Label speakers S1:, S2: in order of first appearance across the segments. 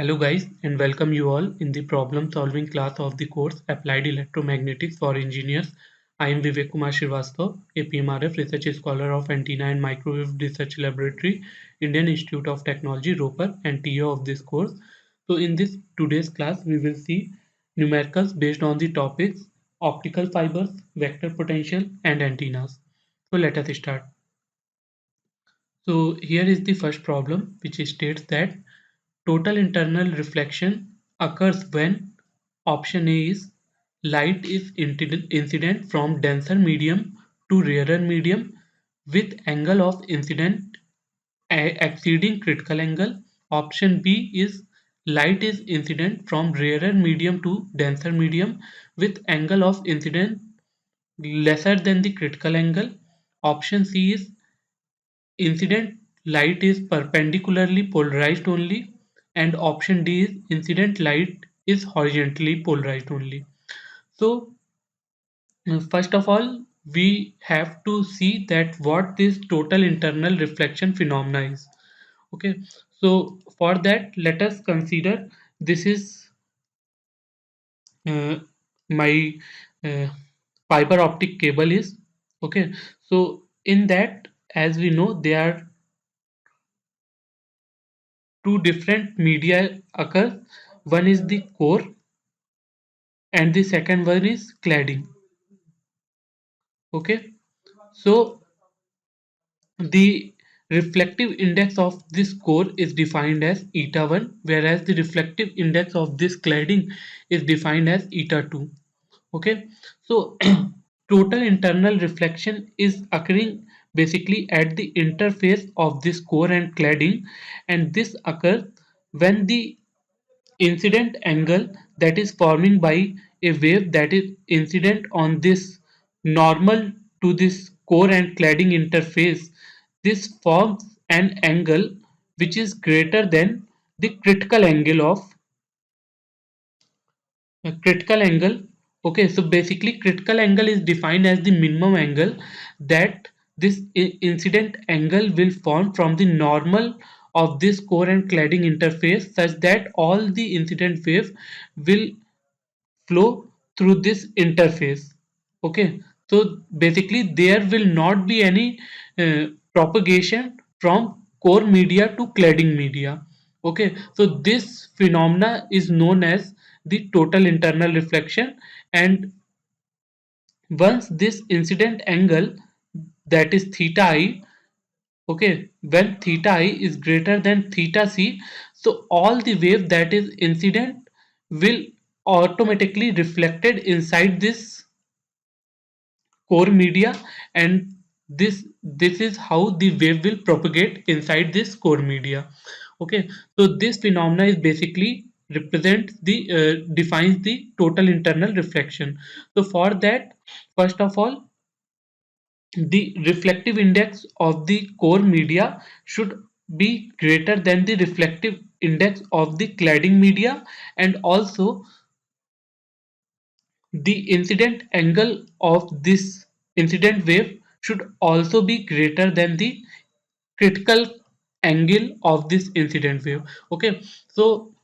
S1: Hello guys and welcome you all in the problem solving class of the course Applied Electromagnetics for Engineers. I am Vivek Kumar Srivastava, a PMRF Research Scholar of Antenna and Microwave Research Laboratory, Indian Institute of Technology, Roper, and TO of this course. So in this today's class we will see numericals based on the topics optical fibers, vector potential and antennas. So let us start. So here is the first problem which states that total internal reflection occurs when option A is light is incident from denser medium to rarer medium with angle of incident exceeding critical angle. Option B is light is incident from rarer medium to denser medium with angle of incident lesser than the critical angle. Option C is incident light is perpendicularly polarized only, and option D is incident light is horizontally polarized only. So first of all we have to see that what this total internal reflection phenomena is. Okay, so for that let us consider this is uh, my uh, fiber optic cable is okay. So in that, as we know, there are two different media occur. One is the core and the second one is cladding. Okay, so the reflective index of this core is defined as eta 1, whereas the reflective index of this cladding is defined as eta 2. Okay, so total internal reflection is occurring basically at the interface of this core and cladding, and this occurs when the incident angle that is forming by a wave that is incident on this normal to this core and cladding interface, this forms an angle which is greater than the critical angle of critical angle. Okay, so basically critical angle is defined as the minimum angle that this incident angle will form from the normal of this core and cladding interface such that all the incident wave will flow through this interface. Okay, so basically there will not be any propagation from core media to cladding media. Okay, so this phenomena is known as the total internal reflection, and once this incident angle that is theta I, okay, when theta I is greater than theta c, so all the wave that is incident will automatically reflected inside this core media, and this is how the wave will propagate inside this core media. Okay, so this phenomena is basically represents the defines the total internal reflection. So for that, first of all, the reflective index of the core media should be greater than the reflective index of the cladding media, and also the incident angle of this incident wave should also be greater than the critical angle of this incident wave. Okay, so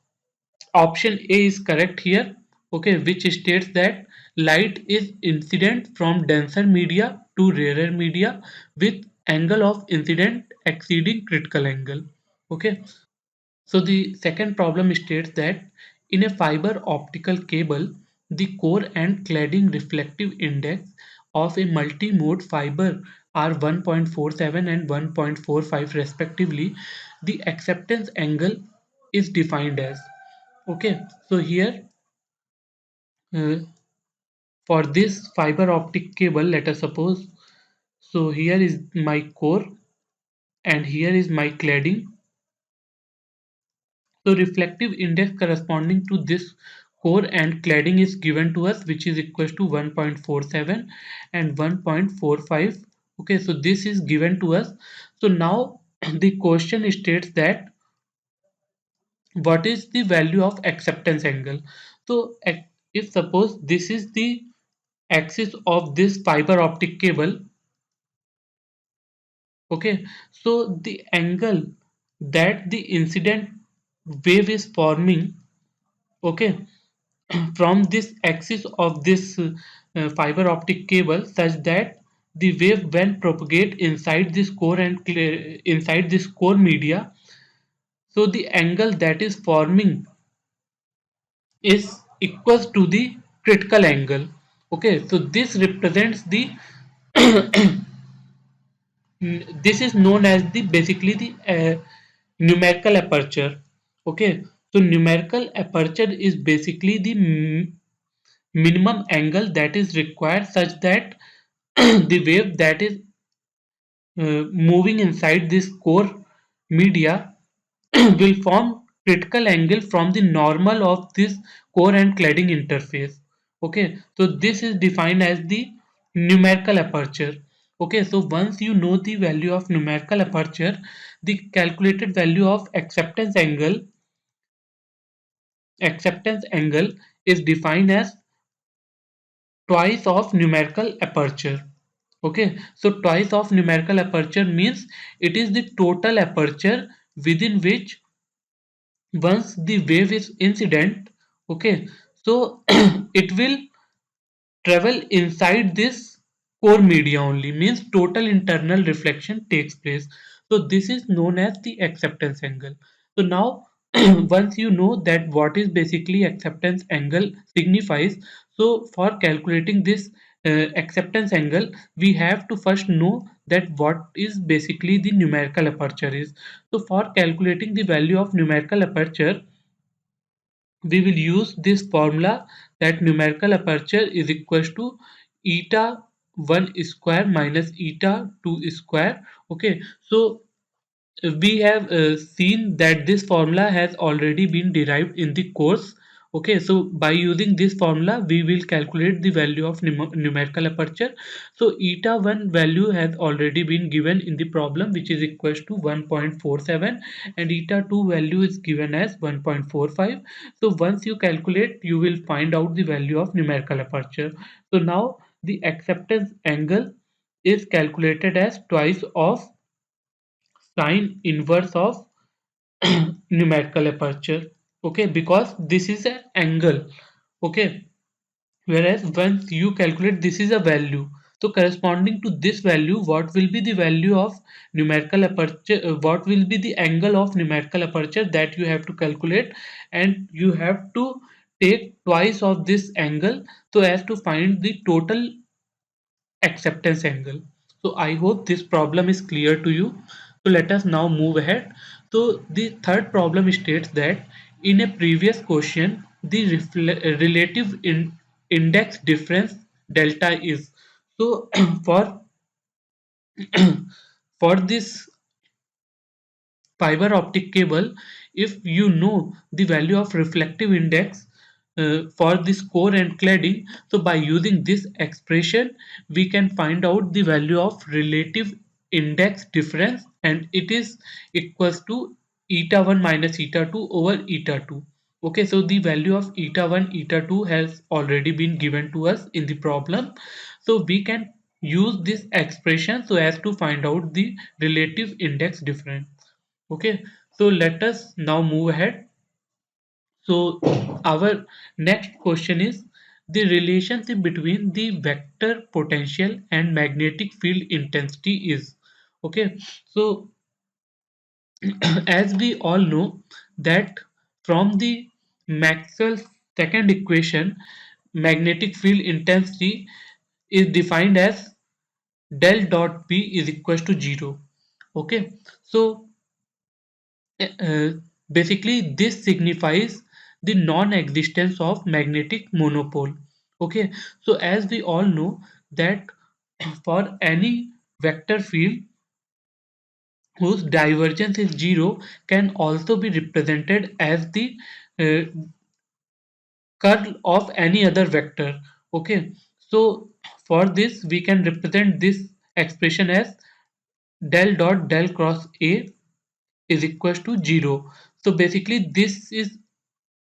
S1: option A is correct here. Okay, which states that light is incident from denser media to rarer media with angle of incident exceeding critical angle. Okay, so the second problem states that in a fiber optical cable, the core and cladding reflective index of a multi-mode fiber are 1.47 and 1.45 respectively. The acceptance angle is defined as. Okay, so here uh, for this fiber optic cable, let us suppose, so here is my core and here is my cladding. So reflective index corresponding to this core and cladding is given to us, which is equals to 1.47 and 1.45. Okay, so this is given to us. So now the question states that what is the value of acceptance angle. So if suppose this is the axis of this fiber optic cable, okay, so the angle that the incident wave is forming, okay, from this axis of this fiber optic cable, such that the wave when propagate inside this core and inside this core media, so the angle that is forming is equals to the critical angle. Okay, so this represents the this is known as the basically the numerical aperture. Okay, so numerical aperture is basically the minimum angle that is required such that the wave that is moving inside this core media will form critical angle from the normal of this core and cladding interface. Okay, so this is defined as the numerical aperture. Okay, so once you know the value of numerical aperture, the calculated value of acceptance angle is defined as twice of numerical aperture. Okay, so twice of numerical aperture means it is the total aperture within which once the wave is incident, okay, so it will travel inside this core media only, means total internal reflection takes place. So this is known as the acceptance angle. So now once you know that what is basically acceptance angle signifies, so for calculating this acceptance angle, we have to first know that what is basically the numerical aperture is. So for calculating the value of numerical aperture, we will use this formula that numerical aperture is equals to eta 1 square minus eta 2 square. Okay, so we have seen that this formula has already been derived in the course. Okay, so by using this formula we will calculate the value of numerical aperture. So eta 1 value has already been given in the problem, which is equals to 1.47, and eta 2 value is given as 1.45. so once you calculate, you will find out the value of numerical aperture. So now the acceptance angle is calculated as twice of sine inverse of numerical aperture. Okay, because this is an angle. Okay, whereas once you calculate, this is a value, so corresponding to this value, what will be the value of numerical aperture, what will be the angle of numerical aperture that you have to calculate, and you have to take twice of this angle so as to find the total acceptance angle. So I hope this problem is clear to you. So let us now move ahead. So the third problem states that in a previous question, the relative index difference delta is. So for for this fiber optic cable, if you know the value of reflective index for this core and cladding, so by using this expression we can find out the value of relative index difference, and it is equals to eta 1 minus eta 2 over eta 2. Okay, so the value of eta 1 eta 2 has already been given to us in the problem, so we can use this expression so as to find out the relative index difference. Okay, so let us now move ahead. So our next question is the relationship between the vector potential and magnetic field intensity is. Okay, so as we all know that from the Maxwell's second equation, magnetic field intensity is defined as del dot P is equals to 0. Okay, so uh, basically this signifies the non-existence of magnetic monopole. Okay, so as we all know that for any vector field whose divergence is zero can also be represented as the uh, curl of any other vector. Okay, so for this we can represent this expression as del dot del cross A is equals to 0. So basically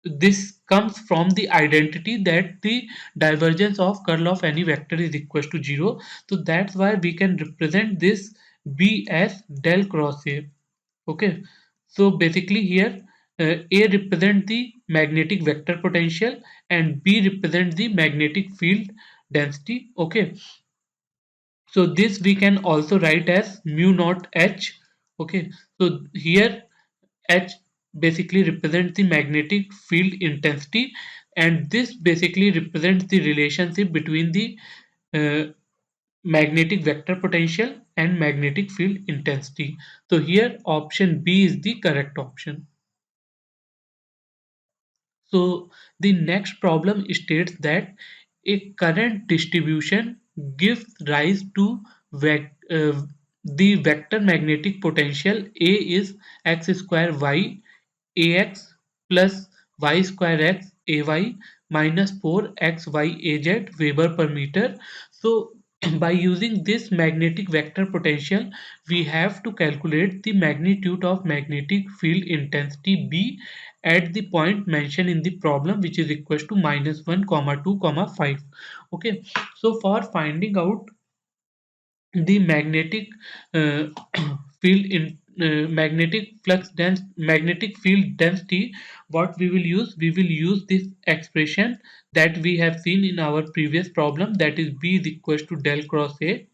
S1: this comes from the identity that the divergence of curl of any vector is equals to 0. So that's why we can represent this B as del cross A. Okay, so basically here A represent the magnetic vector potential and B represent the magnetic field density. Okay, so this we can also write as mu naught H. Okay, so here H basically represents the magnetic field intensity, and this basically represents the relationship between the uh, magnetic vector potential and magnetic field intensity. So here option B is the correct option. So the next problem states that a current distribution gives rise to the vector magnetic potential A is x square y ax plus y square x ay minus 4 x y az Weber per meter. So by using this magnetic vector potential, we have to calculate the magnitude of magnetic field intensity B at the point mentioned in the problem, which is equal to minus 1 comma 2 comma 5. Okay, so for finding out the uh, field in magnetic field density, what we will use this expression that we have seen in our previous problem, that is B is equal to del cross A.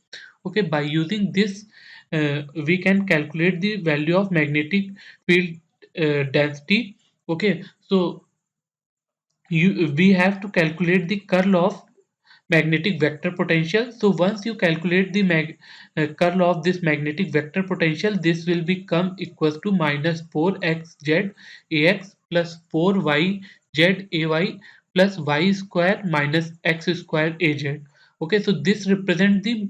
S1: Okay, by using this we can calculate the value of magnetic field density. Okay, so we have to calculate the curl of magnetic vector potential. So once you calculate the curl of this magnetic vector potential, this will become equals to minus 4xz ax plus 4yz ay plus y square minus x square az. Okay, so this represents the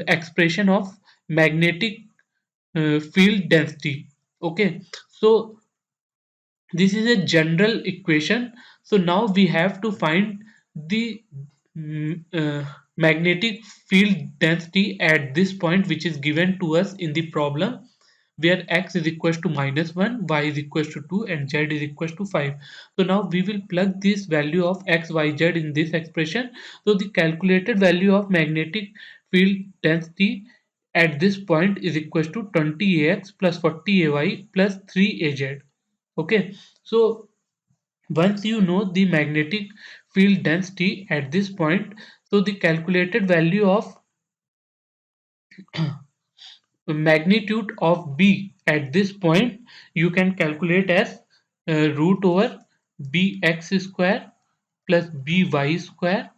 S1: expression of magnetic field density. Okay, so this is a general equation. So now we have to find the magnetic field density at this point, which is given to us in the problem, where x is equal to minus 1, y is equal to 2, and z is equal to 5. So now we will plug this value of x, y, z in this expression. So the calculated value of magnetic field density at this point is equal to 20ax plus 40ay plus 3az. Okay, so once you know the magnetic field density at this point, so the calculated value of magnitude of B at this point you can calculate as root over bx square plus by square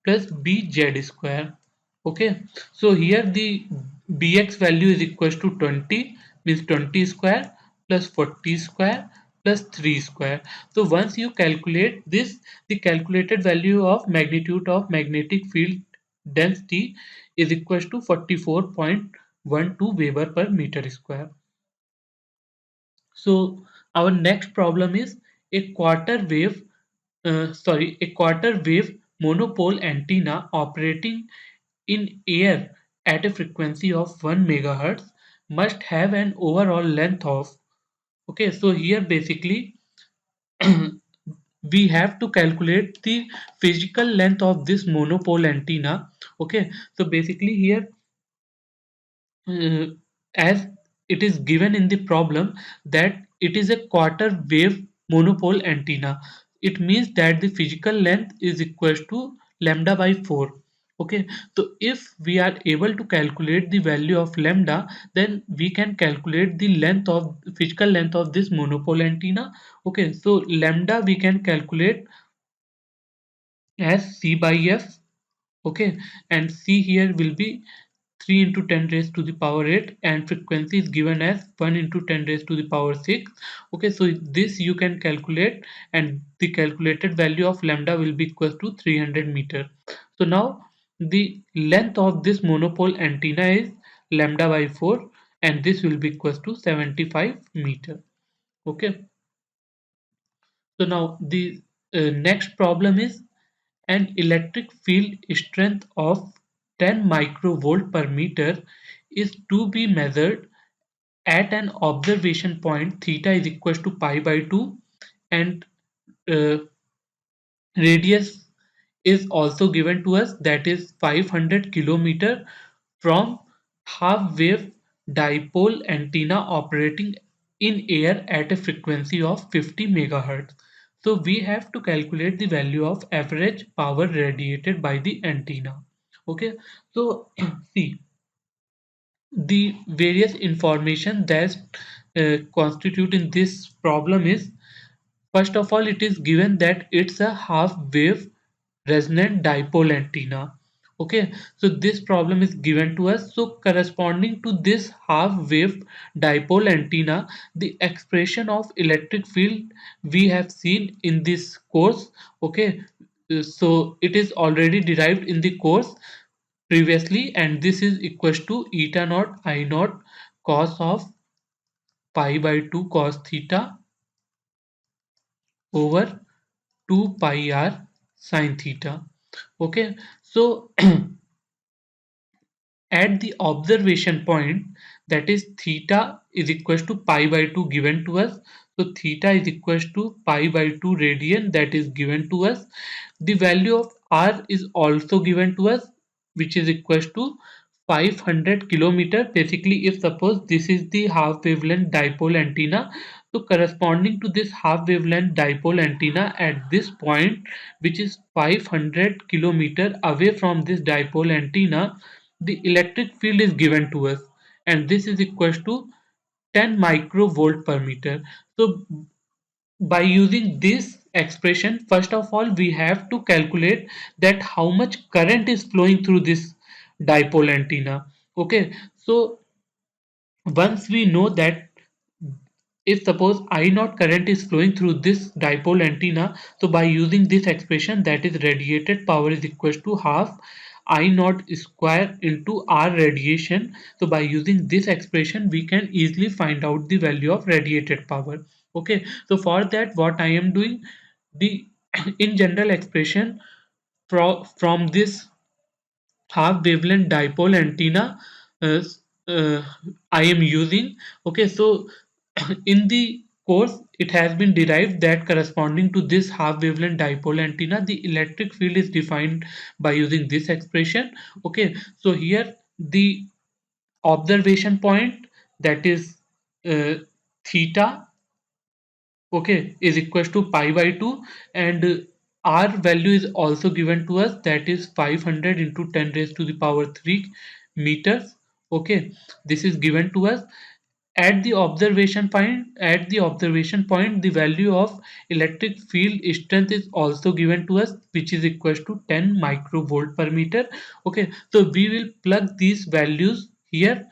S1: plus bz square. Okay, so here the bx value is equal to 20, means 20 square plus 40 square plus 3 square. So once you calculate this, the calculated value of magnitude of magnetic field density is equal to 44.12 Weber per meter square. So our next problem is a a quarter wave monopole antenna operating in air at a frequency of 1 megahertz must have an overall length of. Okay, so here basically we have to calculate the physical length of this monopole antenna. Okay, so basically here uh, as it is given in the problem that it is a quarter wave monopole antenna, it means that the physical length is equal to lambda by 4. Okay, so if we are able to calculate the value of lambda, then we can calculate the length of physical length of this monopole antenna. Okay, so lambda we can calculate as c by f. Okay, and c here will be 3 into 10 raised to the power 8, and frequency is given as 1 into 10 raised to the power 6. Okay, so this you can calculate, and the calculated value of lambda will be equal to 300 meter. So now the length of this monopole antenna is lambda by 4, and this will be equal to 75 meter. Okay, so now the next problem is an electric field strength of 10 microvolt per meter is to be measured at an observation point theta is equal to pi by 2, and uh, radius is also given to us, that is 500 kilometer, from half wave dipole antenna operating in air at a frequency of 50 megahertz. So we have to calculate the value of average power radiated by the antenna. Okay, so see, the various information that constitute in this problem is, first of all, it is given that it's a half wave resonant dipole antenna. Okay, so this problem is given to us. So corresponding to this half wave dipole antenna, the expression of electric field we have seen in this course. Okay, so it is already derived in the course previously, and this is equals to eta naught I naught cos of pi by 2 cos theta over 2 pi r sin theta. Okay, so at the observation point, that is theta is equals to pi by 2 given to us. So theta is equals to pi by 2 radian, that is given to us. The value of r is also given to us, which is equals to 500 kilometer. Basically, if suppose this is the half wavelength dipole antenna, so corresponding to this half wavelength dipole antenna at this point, which is 500 kilometer away from this dipole antenna, the electric field is given to us, and this is equals to 10 microvolt per meter. So by using this expression, first of all we have to calculate that how much current is flowing through this dipole antenna. Okay, so once we know that, if suppose I naught current is flowing through this dipole antenna, so by using this expression, that is radiated power is equal to half I naught square into R radiation. So by using this expression, we can easily find out the value of radiated power. Okay, so for that, what I am doing, the in general expression from this half wavelength dipole antenna uh, uh, I am using. Okay, so in the course it has been derived that corresponding to this half wavelength dipole antenna, the electric field is defined by using this expression. Okay, so here the observation point, that is uh, theta, okay, is equals to pi by 2, and r value is also given to us, that is 500 into 10 raised to the power 3 meters. Okay, this is given to us. At the observation point, the value of electric field strength is also given to us, which is equals to 10 microvolt per meter. Okay, so we will plug these values here.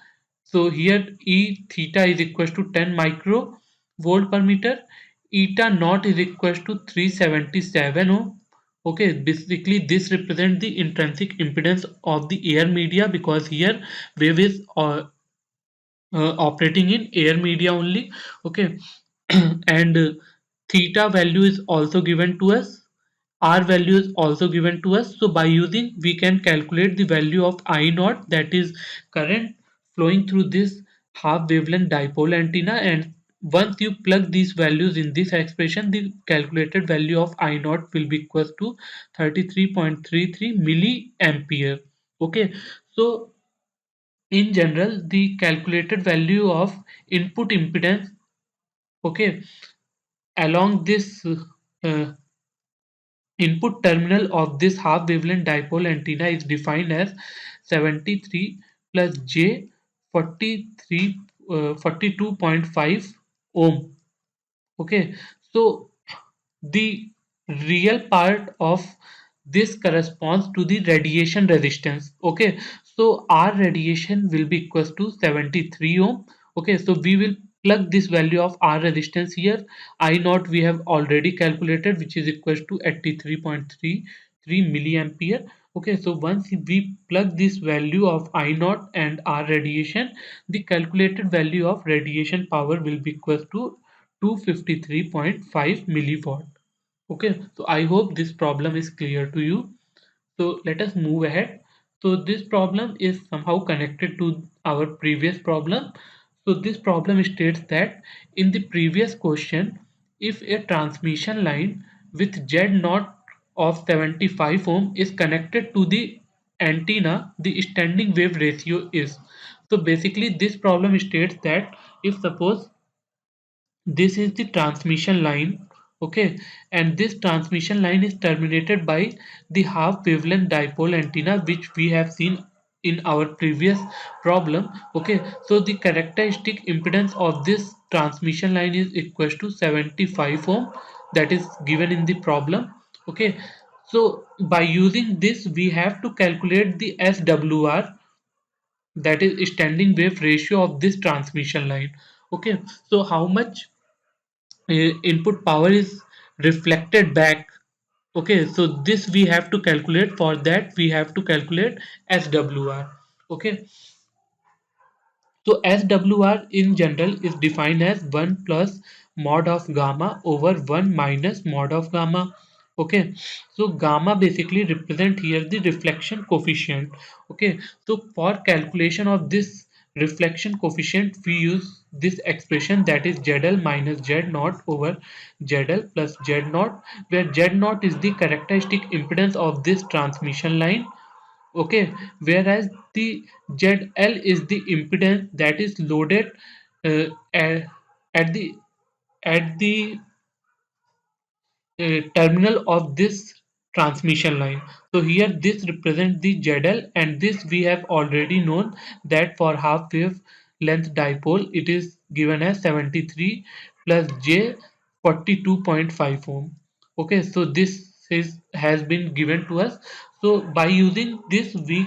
S1: So here E theta is equals to 10 microvolt per meter, eta naught is equals to 377 ohm. Okay, basically this represents the intrinsic impedance of the air media, because here wave is operating in air media only. Okay, and theta value is also given to us, r value is also given to us. So by using, we can calculate the value of I naught, that is current flowing through this half wavelength dipole antenna, and once you plug these values in this expression, the calculated value of I naught will be equal to 33.33 milliampere. Okay, so in general, the calculated value of input impedance, okay, along this uh, input terminal of this half wavelength dipole antenna is defined as 73 plus j 43 42.5 ohm. Okay, so the real part of this corresponds to the radiation resistance. Okay, so our radiation will be equals to 73 ohm. Okay, so we will plug this value of R resistance here. I naught we have already calculated, which is equals to 83.33 milliampere. Okay, so once we plug this value of I naught and R radiation, the calculated value of radiation power will be equals to 253.5 milliwatt. Okay, so I hope this problem is clear to you. So let us move ahead. So this problem is somehow connected to our previous problem. So this problem states that in the previous question, if a transmission line with Z naught of 75 ohm is connected to the antenna, the standing wave ratio is. So basically this problem states that if suppose this is the transmission line. Okay, and this transmission line is terminated by the half wavelength dipole antenna, which we have seen in our previous problem. Okay, so the characteristic impedance of this transmission line is equals to 75 ohm, that is given in the problem. Okay, so by using this we have to calculate the SWR, that is standing wave ratio of this transmission line. Okay, so how much input power is reflected back. Okay, so this we have to calculate. For that we have to calculate SWR. Okay, so SWR in general is defined as 1 plus mod of gamma over 1 minus mod of gamma. Okay, so gamma basically represent here the reflection coefficient. Okay, so for calculation of this reflection coefficient we use this expression, that is ZL minus Z naught over ZL plus Z naught, where Z naught is the characteristic impedance of this transmission line. Okay, whereas the ZL is the impedance that is loaded at, at the at the terminal of this transmission line. So here this represents the ZL, and this we have already known that for half wave length dipole it is given as 73 plus J 42.5 ohm. Okay, so this is has been given to us. So by using this we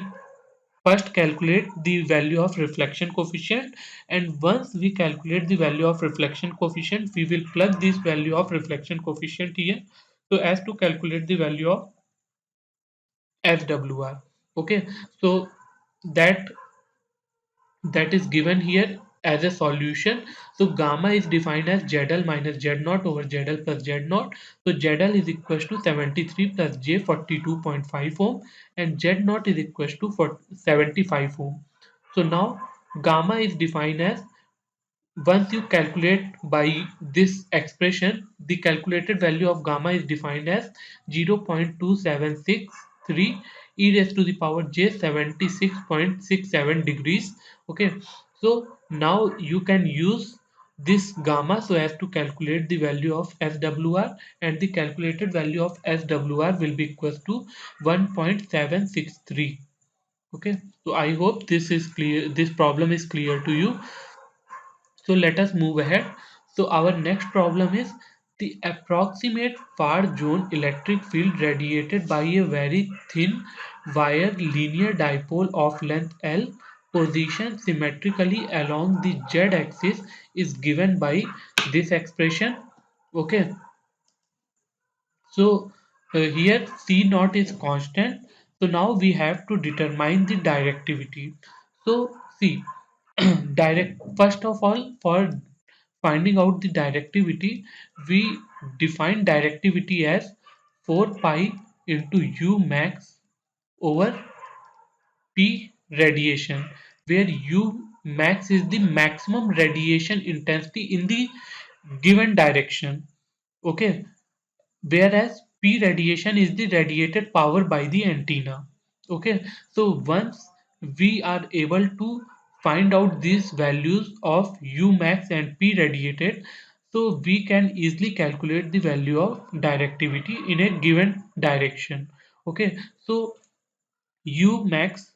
S1: first calculate the value of reflection coefficient, and once we calculate the value of reflection coefficient we will plug this value of reflection coefficient here so as to calculate the value of SWR. Okay, so that that is given here as a solution. So gamma is defined as ZL minus Z naught over ZL plus Z naught. So ZL is equals to 73 plus J 42.5 ohm, and Z naught is equals to 75 ohm. So now gamma is defined as, once you calculate by this expression, the calculated value of gamma is defined as 0.2763 e raised to the power j 76.67 degrees. Okay, so now you can use this gamma so as to calculate the value of SWR, and the calculated value of SWR will be equal to 1.763. Okay, so I hope this is clear, this problem is clear to you. So let us move ahead. So our next problem is the approximate far zone electric field radiated by a very thin wire linear dipole of length L positioned symmetrically along the z-axis is given by this expression. Okay, so here C naught is constant. So now we have to determine the directivity. So see, direct first of all, for finding out the directivity, we define directivity as 4 pi into U max over P radiation, where U max is the maximum radiation intensity in the given direction. Okay, whereas P radiation is the radiated power by the antenna. Okay, so once we are able to find out these values of U max and P radiated, so we can easily calculate the value of directivity in a given direction. Okay, so U max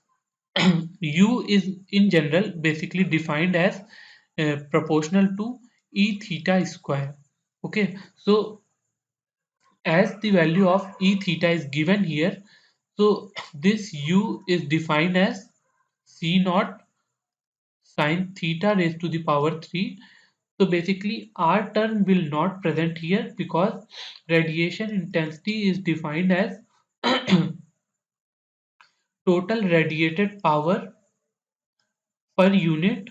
S1: U is in general basically defined as proportional to E theta square. Okay, so as the value of E theta is given here, so this U is defined as C naught sine theta raised to the power 3. So basically R term will not present here because radiation intensity is defined as total radiated power per unit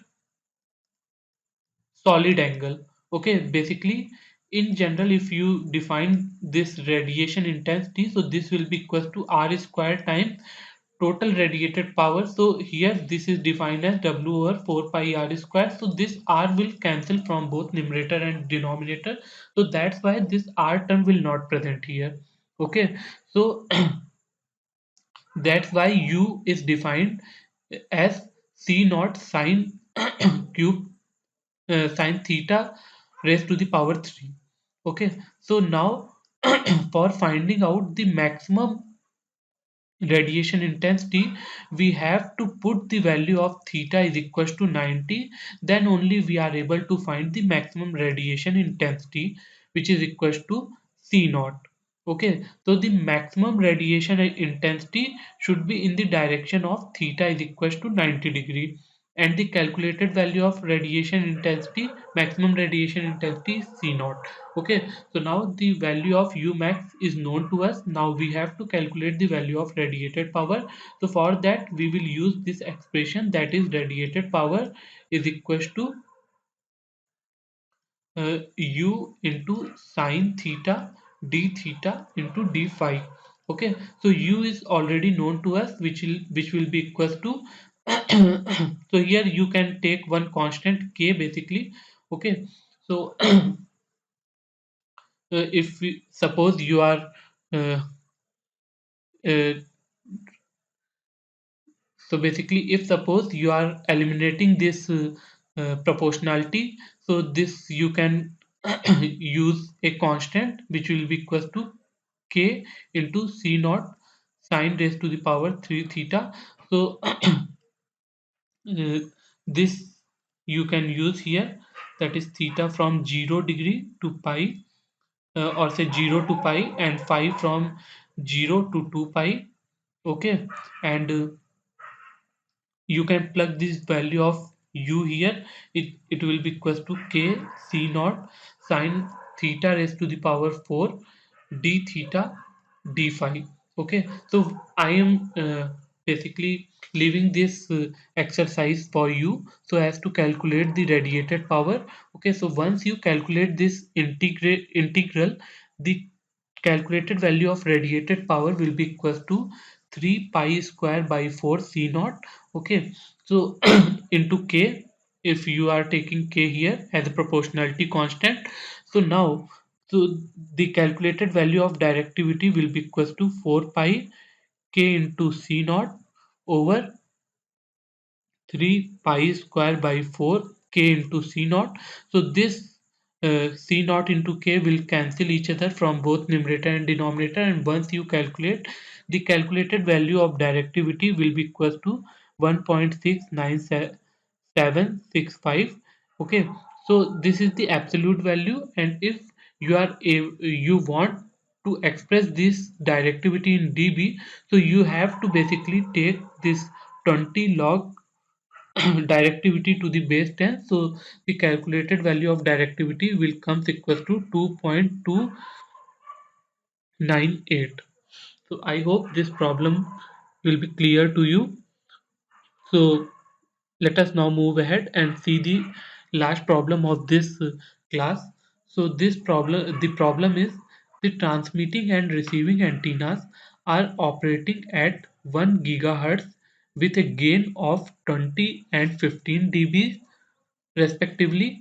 S1: solid angle. Okay, basically in general if you define this radiation intensity, so this will be equal to R square times total radiated power. So here this is defined as W over 4 pi R square. So this R will cancel from both numerator and denominator. So that's why this R term will not present here. Okay, so that's why U is defined as C naught sine cube sine theta raised to the power 3. Okay, so now for finding out the maximum radiation intensity, we have to put the value of theta is equals to 90, then only we are able to find the maximum radiation intensity, which is equals to c naught. Okay, so the maximum radiation intensity should be in the direction of theta is equals to 90 degree, and the calculated value of radiation intensity, maximum radiation intensity is c naught. Okay, so now the value of u max is known to us. Now we have to calculate the value of radiated power. So for that we will use this expression, that is radiated power is equals to u into sine theta d theta into d phi. Okay, so u is already known to us, which will be equals to so here you can take one constant k basically. Okay, so if we, suppose you are uh, uh, so basically if suppose you are eliminating this proportionality, so this you can use a constant which will be equal to k into c naught sine raised to the power 3 theta. So this you can use here, that is theta from 0 degree to pi, or say 0 to pi, and phi from 0 to 2 pi. Okay, and you can plug this value of u here. It will be equals to k c naught sine theta raised to the power 4 d theta d phi. Okay, so I am basically leaving this exercise for you so as to calculate the radiated power. Okay, so once you calculate this integral, the calculated value of radiated power will be equals to 3 pi square by 4 c naught. Okay, so into k, if you are taking k here as a proportionality constant, so now, so the calculated value of directivity will be equals to 4 pi k into c naught over 3 pi square by 4 k into c naught. So this c naught into k will cancel each other from both numerator and denominator, and once you calculate, the calculated value of directivity will be equal to 1.69765. Okay, so this is the absolute value, and if you want to express this directivity in dB, so you have to basically take this 20 log directivity to the base 10. So the calculated value of directivity will come equal to 2.298. So I hope this problem will be clear to you. So let us now move ahead and see the last problem of this class. So the problem is, the transmitting and receiving antennas are operating at 1 gigahertz with a gain of 20 and 15 dB respectively,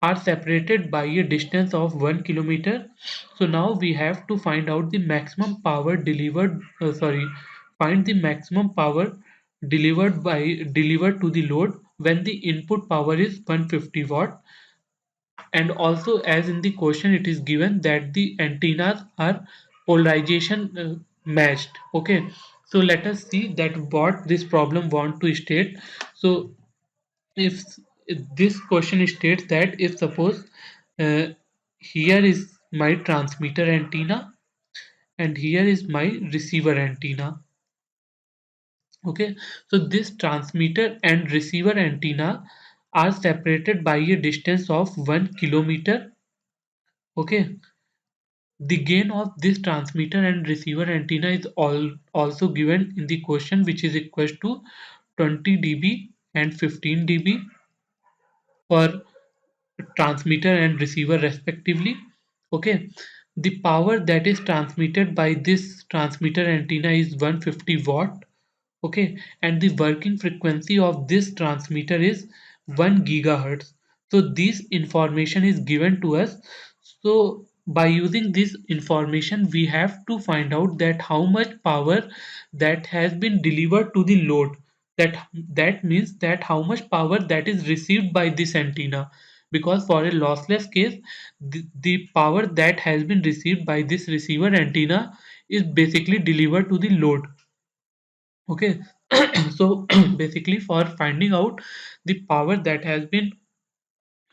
S1: are separated by a distance of 1 kilometer. So now we have to find out the maximum power delivered, find the maximum power delivered to the load when the input power is 150 watt. And also, as in the question it is given that the antennas are polarization matched. Okay, so let us see that what this problem want to state. So if this question states that, if suppose uh, here is my transmitter antenna and here is my receiver antenna. Okay, so this transmitter and receiver antenna are separated by a distance of 1 kilometer. Okay, the gain of this transmitter and receiver antenna is also given in the question, which is equal to 20 dB and 15 dB for transmitter and receiver respectively. Okay, the power that is transmitted by this transmitter antenna is 150 watt. Okay, and the working frequency of this transmitter is 1 gigahertz. So this information is given to us. So by using this information we have to find out that how much power that has been delivered to the load. That means that how much power that is received by this antenna, because for a lossless case, the power that has been received by this receiver antenna is basically delivered to the load. Okay, so basically for finding out the power that has been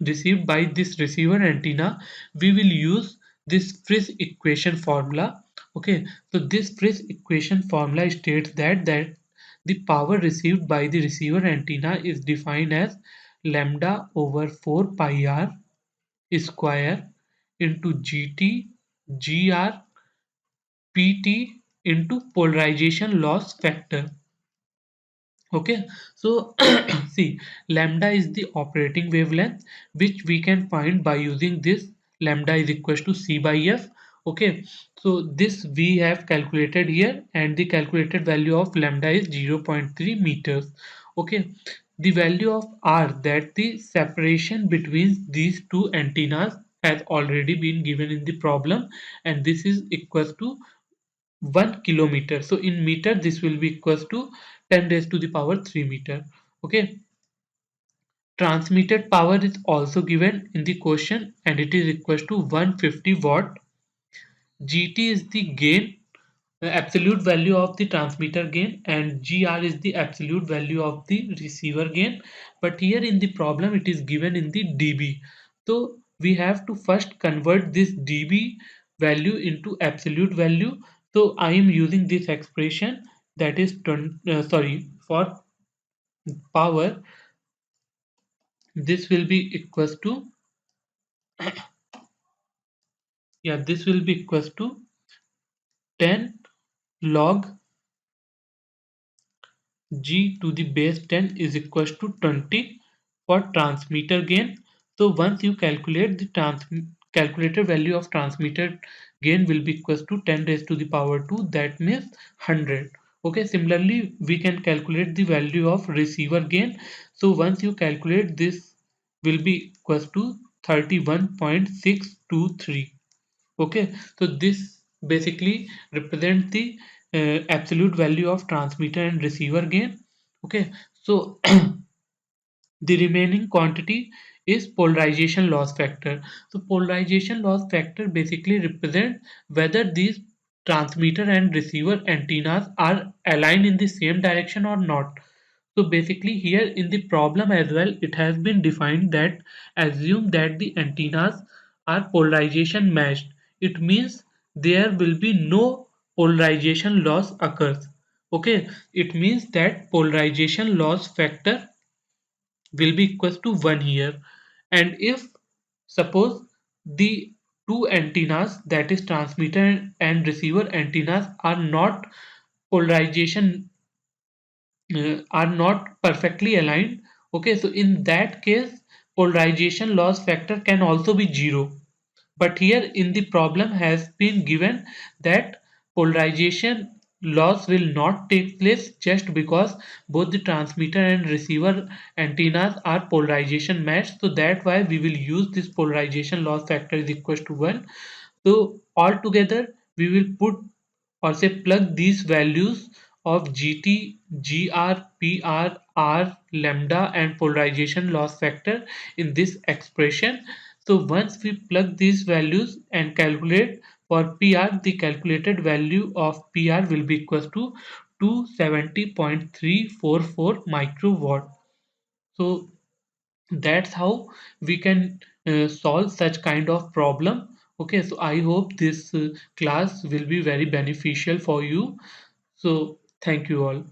S1: received by this receiver antenna, we will use this Friis equation formula. Okay, so this Friis equation formula states that the power received by the receiver antenna is defined as lambda over 4 pi r square into gt gr pt into polarization loss factor. Okay, so see, lambda is the operating wavelength which we can find by using this lambda is equals to c by f. Okay, so this we have calculated here, and the calculated value of lambda is 0.3 meters. Okay, the value of r, that the separation between these two antennas, has already been given in the problem, and this is equals to 1 kilometer. So in meter this will be equals to 10 raised to the power 3 meter. Okay, transmitted power is also given in the question, and it is equals to 150 watt. Gt is the gain, the absolute value of the transmitter gain, and gr is the absolute value of the receiver gain, but here in the problem it is given in the dB. So we have to first convert this dB value into absolute value. So I am using this expression, that is 20, sorry, for power, this will be equals to, yeah, this will be equals to 10 log G to the base 10 is equals to 20 for transmitter gain. So once you calculate the calculated value of transmitter gain will be equals to 10 raised to the power 2, that means 100. Okay, similarly we can calculate the value of receiver gain. So once you calculate this will be equals to 31.623. Okay, so this basically represent the absolute value of transmitter and receiver gain. Okay, so the remaining quantity is polarization loss factor. So polarization loss factor basically represent whether these transmitter and receiver antennas are aligned in the same direction or not. So basically here in the problem as well, it has been defined that assume that the antennas are polarization matched. It means there will be no polarization loss occurs. Okay, it means that polarization loss factor will be equals to 1 here. And if suppose the two antennas, that is transmitter and receiver antennas, polarization are not perfectly aligned. Okay, so in that case polarization loss factor can also be 0, but here in the problem has been given that polarization loss will not take place just because both the transmitter and receiver antennas are polarization matched. So that's why we will use this polarization loss factor is equal to 1. So altogether we will put or say plug these values of GT, GR, PR, R, lambda and polarization loss factor in this expression. So once we plug these values and calculate for PR, the calculated value of PR will be equal to 270.344 microwatt. So that's how we can solve such kind of problem. Okay, so I hope this class will be very beneficial for you. So thank you all.